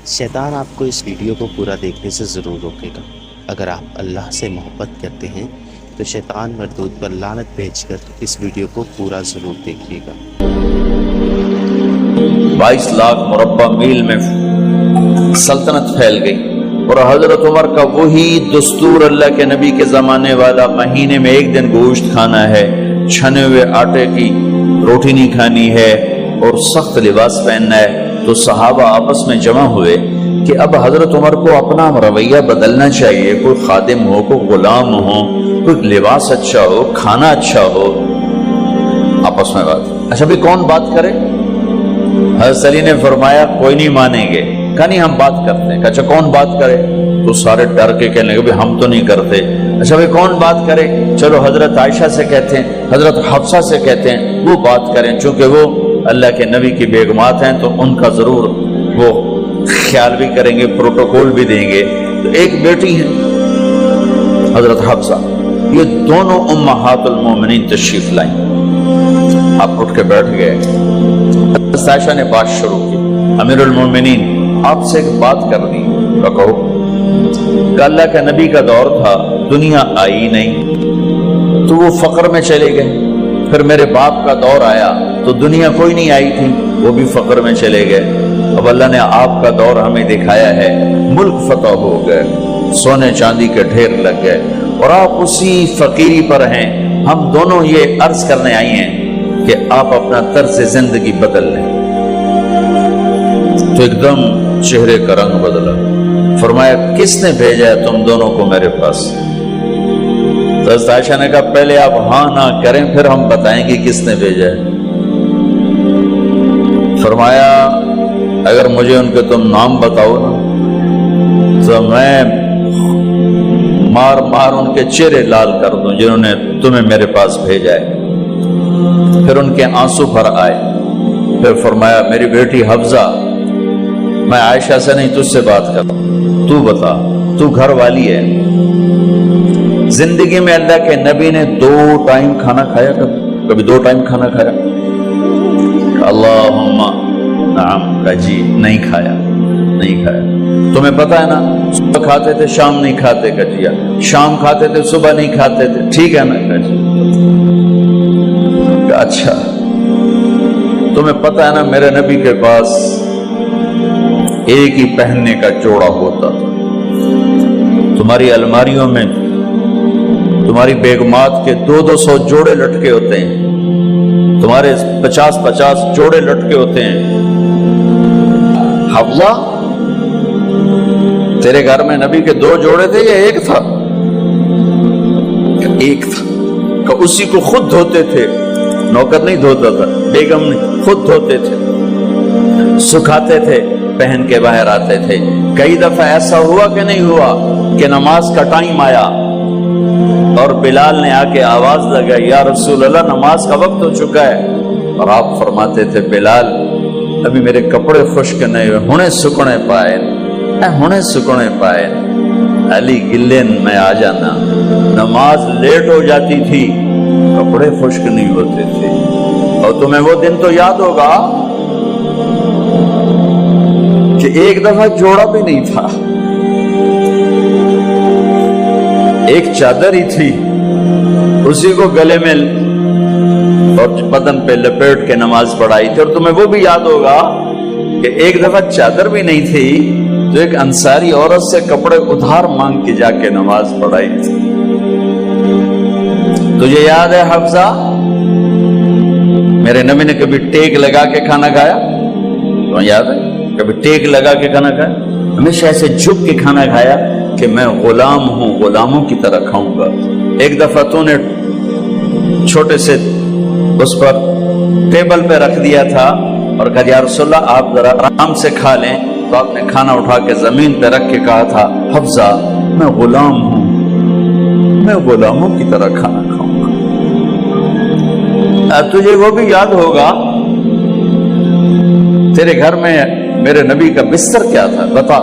شیطان آپ کو اس ویڈیو کو پورا دیکھنے سے ضرور روکے گا۔ اگر آپ اللہ سے محبت کرتے ہیں تو شیطان مردود پر لعنت بھیج کر اس ویڈیو کو پورا ضرور دیکھیے گا۔ 22 لاکھ مربع میل میں سلطنت پھیل گئی، اور حضرت عمر کا وہی دستور اللہ کے نبی کے زمانے والا، مہینے میں ایک دن گوشت کھانا ہے، چھنے ہوئے آٹے کی روٹی نہیں کھانی ہے، اور سخت لباس پہننا ہے۔ تو صحابہ آپس میں جمع ہوئے کہ اب حضرت عمر کو اپنا رویہ بدلنا چاہیے، کوئی خادم ہو، کوئی غلام ہو، کوئی لباس اچھا ہو، کھانا اچھا ہو۔ آپس میں بات، اچھا بھی کون بات کرے؟ حضرت علی نے فرمایا کوئی نہیں مانیں گے، کہا نہیں ہم بات کرتے ہیں۔ اچھا کون بات کرے؟ تو سارے ڈر کے کہنے لگے ہم تو نہیں کرتے۔ اچھا بھائی کون بات کرے؟ چلو حضرت عائشہ سے کہتے ہیں، حضرت حفصہ سے کہتے ہیں وہ بات کریں، چونکہ وہ اللہ کے نبی کی بیگمات ہیں تو ان کا ضرور وہ خیال بھی کریں گے، پروٹوکول بھی دیں گے۔ تو ایک بیٹی ہے حضرت حفصہ، یہ دونوں امہات المومنین تشریف لائیں۔ آپ اٹھ کے بیٹھ گئے، حضرت عائشہ نے بات شروع کی، امیر المومنین آپ سے ایک بات کرنی ہے، کہو۔ کہ اللہ کے نبی کا دور تھا، دنیا آئی نہیں تو وہ فقر میں چلے گئے، پھر میرے باپ کا دور آیا تو دنیا کوئی نہیں آئی تھی، وہ بھی فقر میں چلے گئے۔ اب اللہ نے آپ کا دور ہمیں دکھایا ہے، ملک فتح ہو گئے، سونے چاندی کے ڈھیر لگ گئے، اور آپ اسی فقیری پر ہیں۔ ہم دونوں یہ عرض کرنے آئی ہیں کہ آپ اپنا طرز زندگی بدل لیں۔ تو ایک دم چہرے کا رنگ بدلا، فرمایا کس نے بھیجا ہے تم دونوں کو میرے پاس؟ تو حضرت عائشہ نے کہا پہلے آپ ہاں نہ کریں پھر ہم بتائیں گے کس نے بھیجا ہے۔ فرمایا اگر مجھے ان کے تم نام بتاؤ نا تو میں مار مار ان کے چہرے لال کر دوں جنہوں نے تمہیں میرے پاس بھیجا ہے۔ پھر ان کے آنسو بھر آئے، پھر فرمایا میری بیٹی حفصہ میں عائشہ سے نہیں تجھ سے بات کروں، تو بتا، تو گھر والی ہے۔ زندگی میں اللہ کے نبی نے 2 ٹائم کھانا کھایا؟ کبھی 2 ٹائم کھانا کھایا؟ اللہم نعم، کا جی نہیں کھایا، نہیں کھایا۔ تمہیں پتا ہے نا صبح کھاتے تھے شام نہیں کھاتے، کا جی شام کھاتے تھے صبح نہیں کھاتے تھے، ٹھیک ہے نا، کا جی اچھا تمہیں پتا ہے نا میرے نبی کے پاس ایک ہی پہننے کا جوڑا ہوتا تھا، تمہاری الماریوں میں تمہاری بیگمات کے 200 جوڑے لٹکے ہوتے ہیں، تمہارے 50 جوڑے لٹکے ہوتے ہیں۔ حفصہ تیرے گھر میں نبی کے 2 جوڑے تھے یا ایک تھا؟ ایک تھا، کہ اسی کو خود دھوتے تھے، نوکر نہیں دھوتا تھا، بیگم نہیں، خود دھوتے تھے، سکھاتے تھے، پہن کے باہر آتے تھے۔ کئی دفعہ ایسا ہوا کہ نہیں ہوا کہ نماز کا ٹائم آیا اور بلال نے آ کے آواز لگائی یا رسول اللہ نماز کا وقت ہو چکا ہے، اور آپ فرماتے تھے بلال ابھی میرے کپڑے خشک نہیں ہوئے، ہونے سکنے پائے، ہونے سکنے پائے، علی گلے میں آ جانا۔ نماز لیٹ ہو جاتی تھی، کپڑے خشک نہیں ہوتے تھے۔ اور تمہیں وہ دن تو یاد ہوگا کہ ایک دفعہ جوڑا بھی نہیں تھا، ایک چادر ہی تھی، اسی کو گلے میں اور بدن پہ لپیٹ کے نماز پڑھائی تھی۔ اور تمہیں وہ بھی یاد ہوگا کہ ایک دفعہ چادر بھی نہیں تھی تو ایک انصاری عورت سے کپڑے ادھار مانگ کے جا کے نماز پڑھائی تھی۔ تجھے یاد ہے حفصہ میرے نبی نے کبھی ٹیک لگا کے کھانا کھایا؟ تمہیں یاد ہے کبھی ٹیک لگا کے کھانا کھایا؟ ہمیشہ ایسے جھک کے کھانا کھایا کہ میں غلام ہوں، غلاموں کی طرح کھاؤں گا۔ ایک دفعہ تو نے چھوٹے سے اس پر ٹیبل پہ رکھ دیا تھا اور کہا یا رسول اللہ آپ ذرا آرام سے کھا لیں، تو آپ نے کھانا اٹھا کے زمین پہ رکھ کے کہا تھا حفصہ میں غلام ہوں، میں غلاموں کی طرح کھانا کھاؤں گا۔ تجھے وہ بھی یاد ہوگا تیرے گھر میں میرے نبی کا بستر کیا تھا بتا؟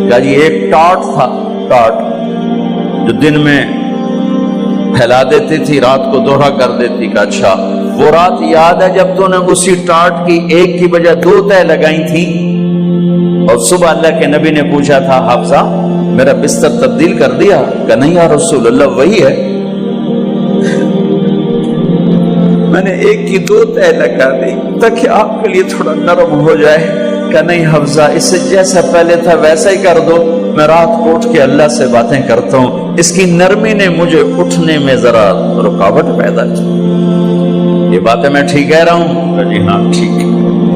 کہا جی ایک ٹاٹ تھا، ٹاٹ جو دن میں پھیلا دیتی تھی رات کو دوہرا کر دیتی۔ کا اچھا وہ رات یاد ہے جب تو نے اسی ٹاٹ کی ایک کی بجائے 2 تہ لگائی تھی اور صبح اللہ کے نبی نے پوچھا تھا حفصہ میرا بستر تبدیل کر دیا؟ کہ نہیں یا رسول اللہ وہی ہے۔ میں نے ایک کی دو تہ لگا دی تاکہ آپ کے لیے تھوڑا نرم ہو جائے۔ کہ نہیں حفصہ اس سے جیسا پہلے تھا ویسا ہی کر دو، میں رات کو اٹھ کے اللہ سے باتیں کرتا ہوں، اس کی نرمی نے مجھے اٹھنے میں ذرا رکاوٹ پیدا کی۔ یہ باتیں میں ٹھیک کہہ رہا ہوں؟ کہ جی ہاں ٹھیک ہے۔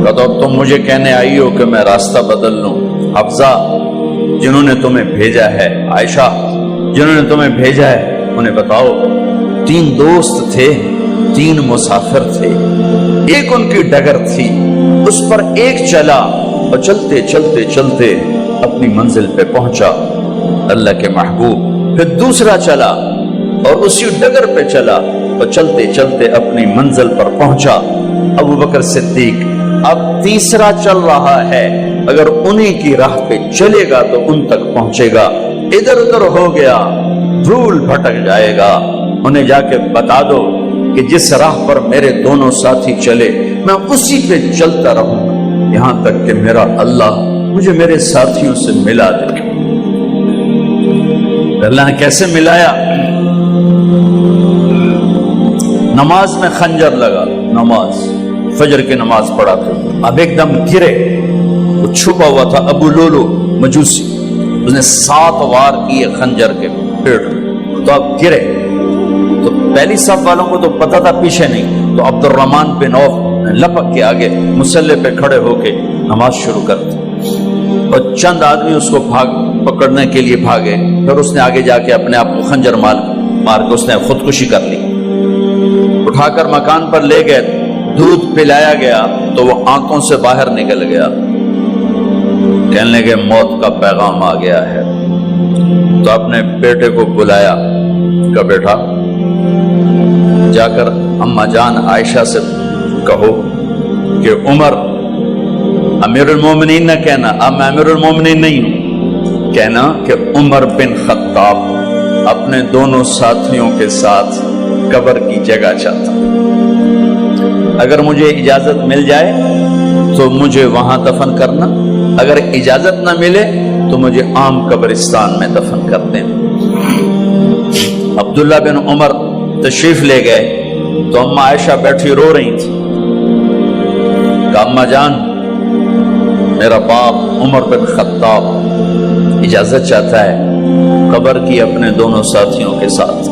تو تم مجھے کہنے آئی ہو کہ میں راستہ بدل لوں؟ حفصہ جنہوں نے تمہیں بھیجا ہے، عائشہ جنہوں نے تمہیں بھیجا ہے انہیں بتاؤ۔ 3 دوست تھے، 3 مسافر تھے، ایک ان کی ڈگر تھی، اس پر ایک چلا اور چلتے چلتے چلتے اپنی منزل پہ پہنچا اللہ کے محبوب، پھر دوسرا چلا اور اسی ڈگر پہ چلا اور چلتے چلتے اپنی منزل پر پہنچا ابو بکر صدیق۔ اب تیسرا چل رہا ہے، اگر انہی کی راہ پہ چلے گا تو ان تک پہنچے گا، ادھر ادھر ہو گیا بھول بھٹک جائے گا۔ انہیں جا کے بتا دو کہ جس راہ پر میرے دونوں ساتھی چلے میں اسی پہ چلتا رہوں گا یہاں تک کہ میرا اللہ مجھے میرے ساتھیوں سے ملا دے۔ اللہ نے کیسے ملایا؟ نماز میں خنجر لگا، نماز فجر کی نماز پڑھا تھا، اب ایک دم گرے، وہ چھپا ہوا تھا ابو لولو مجوسی، اس نے 7 وار کیے خنجر کے پیٹ میں، تو اب گرے تو پہلی صف والوں کو تو پتہ تھا پیچھے نہیں، تو عبد الرحمن بن عوف لپک کے آگے مصلی پہ کھڑے ہو کے نماز شروع کر دی، اور چند آدمی اس کو پکڑنے کے لیے بھاگے، پھر اس نے آگے جا کے اپنے آپ کو خنجر مار کے اس نے خودکشی کر لی۔ اٹھا کر مکان پر لے گئے، دودھ پلایا گیا تو وہ آنکھوں سے باہر نکل گیا، کہنے لگے موت کا پیغام آ گیا ہے۔ تو اپنے بیٹے کو بلایا کہ بیٹا جا کر اماں جان عائشہ سے کہو کہ عمر امیر المومنین نہ کہنا، اب میں امیر المومنین نہیں ہوں، کہنا کہ عمر بن خطاب اپنے دونوں ساتھیوں کے ساتھ قبر کی جگہ چاہتا، اگر مجھے اجازت مل جائے تو مجھے وہاں دفن کرنا، اگر اجازت نہ ملے تو مجھے عام قبرستان میں دفن کر دینا۔ عبداللہ بن عمر تشریف لے گئے تو اماں عائشہ بیٹھی رو رہی تھی کہ اماں جان میرا باپ عمر بن خطاب اجازت چاہتا ہے قبر کی اپنے دونوں ساتھیوں کے ساتھ۔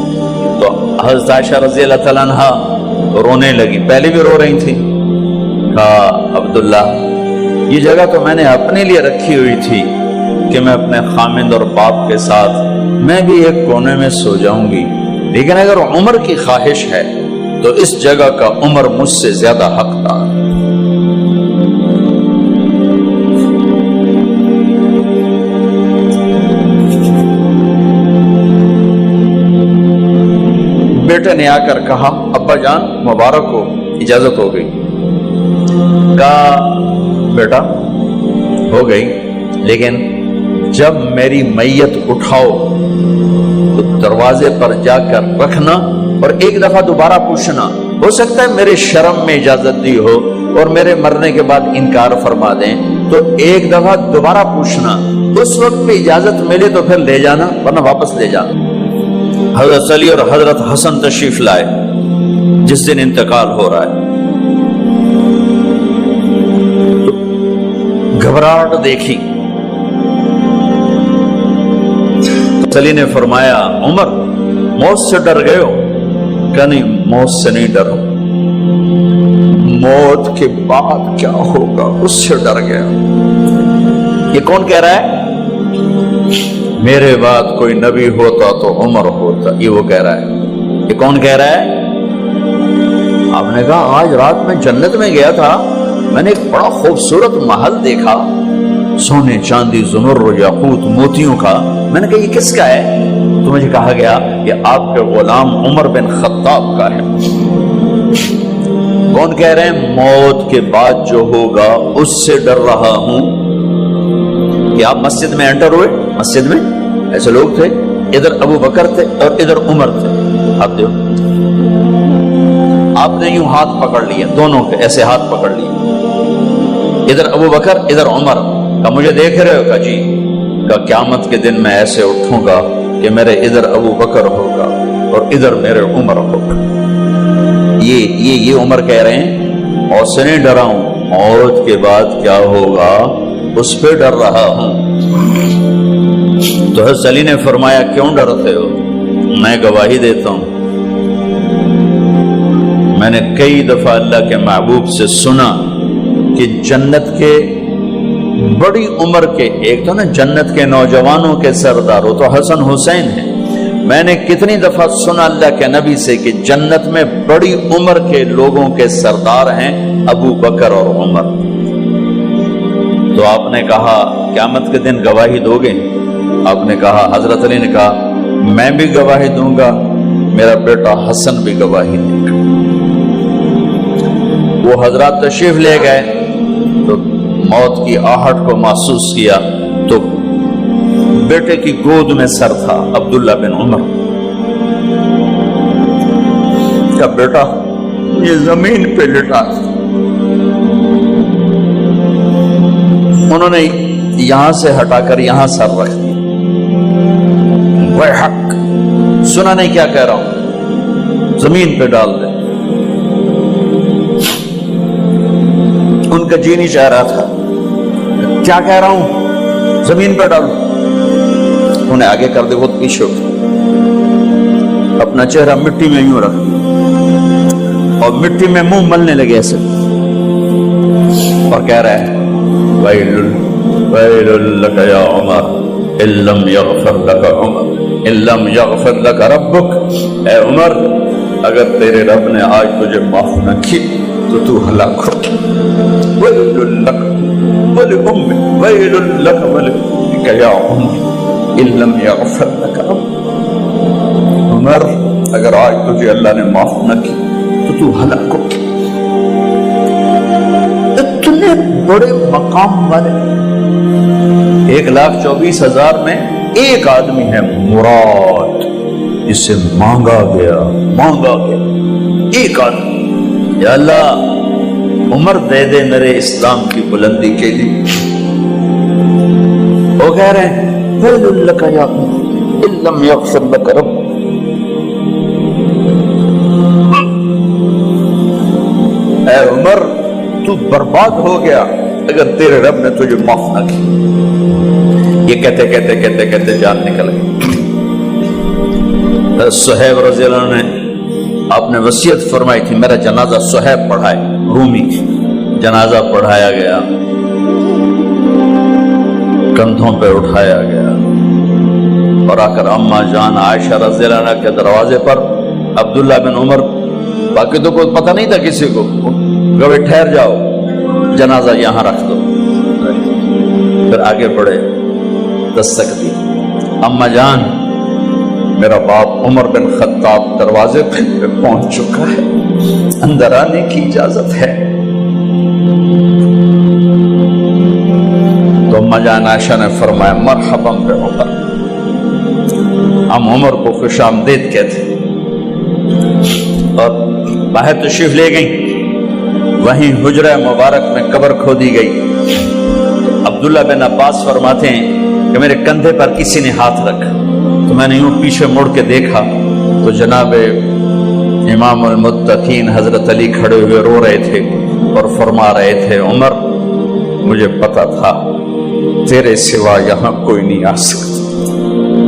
تو حضرت عائشہ رضی اللہ تعالیٰ عنہ رونے لگی، پہلے بھی رو رہی تھی، کہا عبداللہ یہ جگہ تو میں نے اپنے لیے رکھی ہوئی تھی کہ میں اپنے خامند اور باپ کے ساتھ میں بھی ایک کونے میں سو جاؤں گی، لیکن اگر عمر کی خواہش ہے تو اس جگہ کا عمر مجھ سے زیادہ حقدار ہے۔ بیٹے نے آ کر کہا ابا جان مبارک ہو، اجازت ہو گئی۔ کہا بیٹا ہو گئی، لیکن جب میری میت اٹھاؤ تو دروازے پر جا کر رکھنا اور ایک دفعہ دوبارہ پوچھنا، ہو سکتا ہے میرے شرم میں اجازت دی ہو اور میرے مرنے کے بعد انکار فرما دیں، تو ایک دفعہ دوبارہ پوچھنا، اس وقت پہ اجازت ملے تو پھر لے جانا ورنہ واپس لے جانا۔ حضرت علی اور حضرت حسن تشریف لائے جس دن انتقال ہو رہا ہے، تو گھبراہٹ دیکھی، علی نے فرمایا عمر موت سے ڈر گئے ہو؟ کہ نہیں موت سے نہیں ڈرو، موت کے بعد کیا ہوگا اس سے ڈر گیا۔ یہ کون کہہ رہا ہے؟ میرے بعد کوئی نبی ہوتا تو عمر ہوتا، یہ وہ کہہ رہا ہے۔ یہ کون کہہ رہا ہے؟ آپ نے کہا آج رات میں جنت میں گیا تھا، میں نے ایک بڑا خوبصورت محل دیکھا، سونے چاندی زمر یاقوت موتیوں کا، میں نے کہا یہ کس کا ہے؟ تو مجھے کہا گیا یہ آپ کے غلام عمر بن خطاب کا ہے۔ کون کہہ رہے ہیں؟ موت کے بعد جو ہوگا اس سے ڈر رہا ہوں۔ کہ آپ مسجد میں انٹر ہوئے، مسجد میں ایسے لوگ تھے، ادھر ابو بکر تھے اور ادھر عمر تھے، ہاتھ دیو، آپ نے یوں ہاتھ پکڑ لیے، دونوں کے ایسے ہاتھ پکڑ لیے، ادھر ابو بکر ادھر عمر، کہا مجھے دیکھ رہے ہو؟ کہا جی۔ کہا قیامت کے دن میں ایسے اٹھوں گا کہ میرے ادھر ابو بکر ہوگا اور ادھر میرے عمر ہوگا۔ یہ عمر کہہ رہے ہیں اور سے نہیں ڈرا ہوں، موت کے بعد کیا ہوگا اس پہ ڈر رہا ہوں۔ تو حضرت علی نے فرمایا کیوں ڈرتے ہو؟ میں گواہی دیتا ہوں، میں نے کئی دفعہ اللہ کے محبوب سے سنا کہ جنت کے بڑی عمر کے، ایک تو نا جنت کے نوجوانوں کے سردار، وہ تو حسن حسین ہیں، میں نے کتنی دفعہ سنا اللہ کے نبی سے کہ جنت میں بڑی عمر کے لوگوں کے سردار ہیں ابو بکر اور عمر۔ تو آپ نے کہا قیامت کے دن گواہی دو گے؟ آپ نے کہا، حضرت علی نے کہا میں بھی گواہی دوں گا، میرا بیٹا حسن بھی گواہی دے گا۔ وہ حضرات تشریف لے گئے تو موت کی آہٹ کو محسوس کیا تو بیٹے کی گود میں سر تھا عبداللہ بن عمر۔ کیا بیٹا یہ زمین پہ لٹا، انہوں نے یہاں سے ہٹا کر یہاں سر رکھ دیا۔ وہ حق سنا نہیں کیا کہہ رہا ہوں، زمین پہ ڈال دے۔ ان کا جی نہیں چاہ رہا تھا، کیا کہہ رہا ہوں، زمین پہ ڈالو۔ انہیں آگے کر دے، خود پیچھے اٹھ، اپنا چہرہ مٹی میں یوں رکھ اور مٹی میں منہ ملنے لگے ایسے، اور کہہ رہا ہے ویل لک یا عمر ان لم یغفر لک عمر ان لم یغفر لک ربک۔ اے عمر اگر تیرے رب نے آج تجھے معاف نہ کی تو ہلاک ہو۔ ویل لک ولأمک ویل لک ولأمک یا عمر ان لم یغفر لک ربک۔ عمر اگر آج تجھے اللہ نے معاف نہ کی تو ہلاک ہو۔ اتنے بڑے مقام والے 1,24,000 میں ایک آدمی ہے مراد، جسے مانگا گیا ایک آدمی، یا اللہ عمر دے دے میرے اسلام کی بلندی کے لیے۔ وہ کہہ رہے ہیں ویل لک یا عمر ان لم یغفر لک رب۔ اے عمر تو برباد ہو گیا اگر تیرے رب نے تجھے معاف نہ کی۔ یہ کہتے جان نکل گئی۔ صہیب رضی اللہ عنہ نے آپ نے وصیت فرمائی تھی میرا جنازہ صہیب پڑھائے، رومی جنازہ پڑھایا گیا، کندھوں پہ اٹھایا گیا اور آ کر اماں جان عائشہ رضی اللہ عنہ کے دروازے پر عبداللہ بن عمر، باقی تو کوئی پتہ نہیں تھا کسی کو، گوے ٹھہر جاؤ جنازہ یہاں رکھ دو۔ پھر آگے بڑھے، دستک دی، اماں جان میرا باپ عمر بن خطاب دروازے پہ پہنچ چکا ہے، اندر آنے کی اجازت ہے۔ تو اماں جان عائشہ نے فرمایا مرحبا بعمر، ہم عمر کو خوش آمدید کہتے اور باہر تشریف لے گئیں۔ وہیں حجرہ مبارک میں قبر کھودی گئی۔ عبداللہ بن عباس فرماتے ہیں کہ میرے کندھے پر کسی نے ہاتھ رکھا تو میں نے یوں پیچھے مڑ کے دیکھا تو جناب امام المتقین حضرت علی کھڑے ہوئے رو رہے تھے اور فرما رہے تھے عمر مجھے پتا تھا تیرے سوا یہاں کوئی نہیں آ سکتا،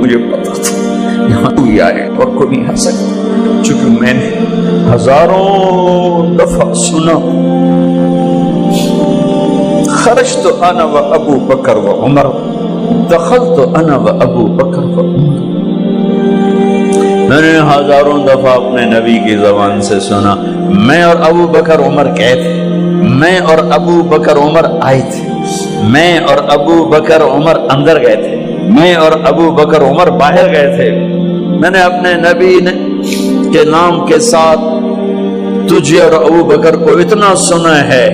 مجھے پتا تھا یہاں کوئی آئے اور کوئی نہیں آ سکتا، چونکہ میں نے ہزاروں دفعہ سنا خرجت انا و ابو بکر و عمر دخلت انا و ابو بکر و عمر۔ میں نے ہزاروں دفعہ اپنے نبی کی زبان سے سنا میں اور ابو بکر عمر گئے تھے، میں اور ابو بکر عمر آئے تھے، میں اور ابو بکر عمر اندر گئے تھے، میں اور ابو بکر عمر باہر گئے تھے۔ میں نے اپنے نبی کے نام کے ساتھ تجھے اور ابو بکر کو اتنا سنا ہے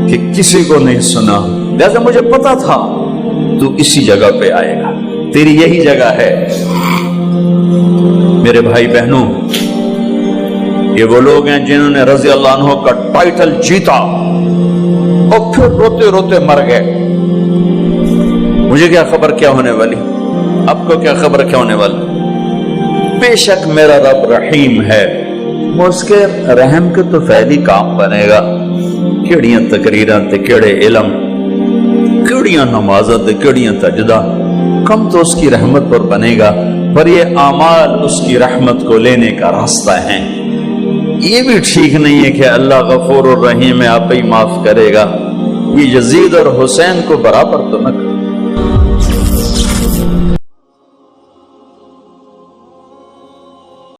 کہ کسی کو نہیں سنا، لہذا مجھے پتا تھا تو اسی جگہ پہ آئے گا، تیری یہی جگہ ہے۔ میرے بھائی بہنوں، یہ وہ لوگ ہیں جنہوں نے رضی اللہ عنہ کا ٹائٹل جیتا اور پھر روتے روتے مر گئے۔ مجھے کیا خبر کیا ہونے والی، آپ کو کیا خبر کیا ہونے والی؟ بے شک میرا رب رحیم ہے، وہ اس کے رحم کے تو فعلی کام بنے گا، کیڑیاں تقریراں تے کیڑے علم، کیڑیاں نمازاں تے کیڑیاں سجدہ، کم تو اس کی رحمت پر بنے گا، پر یہ اعمال اس کی رحمت کو لینے کا راستہ ہیں۔ یہ بھی ٹھیک نہیں ہے کہ اللہ غفور الرحیم ہے، آپ ہی معاف کرے گا، یہ یزید اور حسین کو برابر تو نہ کرے۔